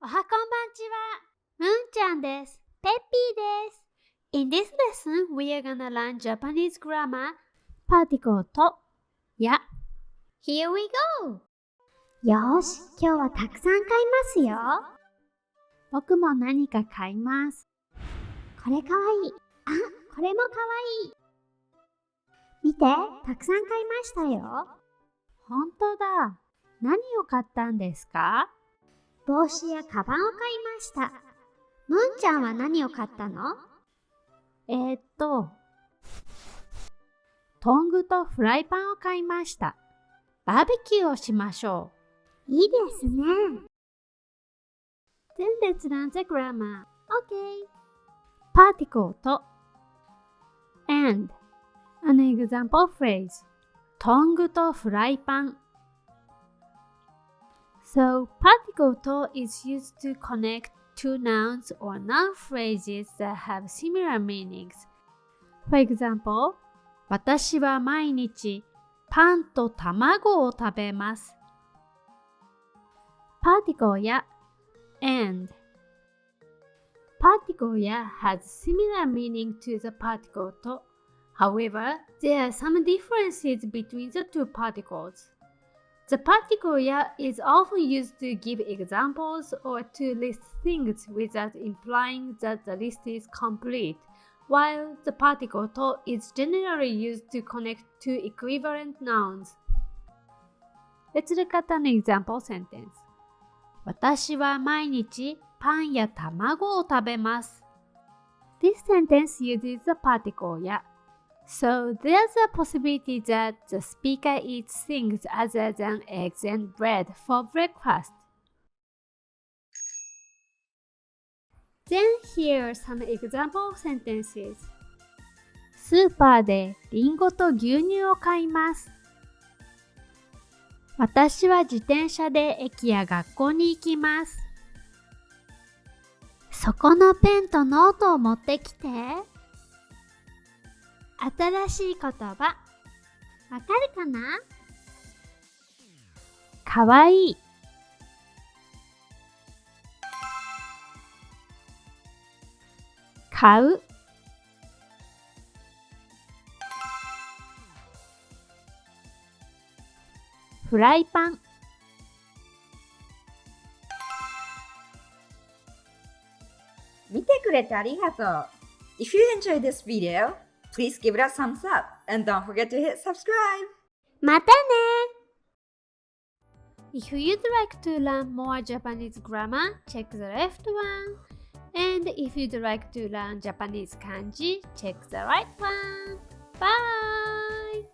おはこんばんちは。むんちゃんです。ペッピーです。In this lesson, we are gonna learn Japanese grammar, particle とや。Here we go! よーし、今日はたくさん買いますよ。僕も何か買います。これかわいい。あ、これもかわいい。見て、たくさん買いましたよ。ほんとだ。何を買ったんですか？帽子やカバンを買いました。むんちゃんは何を買ったの？トングとフライパンを買いました。バーベキューをしましょう。いいですね。Then let's learn the grammar. OK. Particle と and An example phrase トングとフライパン So, particle と is used to connect two nouns or noun phrases that have similar meanings. For example, 私は毎日パンと卵を食べます。Particle や and Particle や has similar meaning to the particle と However, there are some differences between the two particles. The particle ya is often used to give examples or to list things without implying that the list is complete, while the particle to is generally used to connect two equivalent nouns. Let's look at an example sentence. 私は毎日パンや卵を食べます。This sentence uses the particle ya.So there's a possibility that the speaker eats things other than eggs and bread for breakfast. Then here are some example sentences. スーパーでリンゴと牛乳を買います。私は自転車で駅や学校に行きます。そこのペンとノートを持ってきて。新しい言葉。わかるかな？かわいい。買う。フライパン。見てくれてありがとう。If you enjoyed this video,Please give it a thumbs up and don't forget to hit subscribe. またね If you'd like to learn more Japanese grammar, check the left one. And if you'd like to learn Japanese kanji, check the right one. Bye!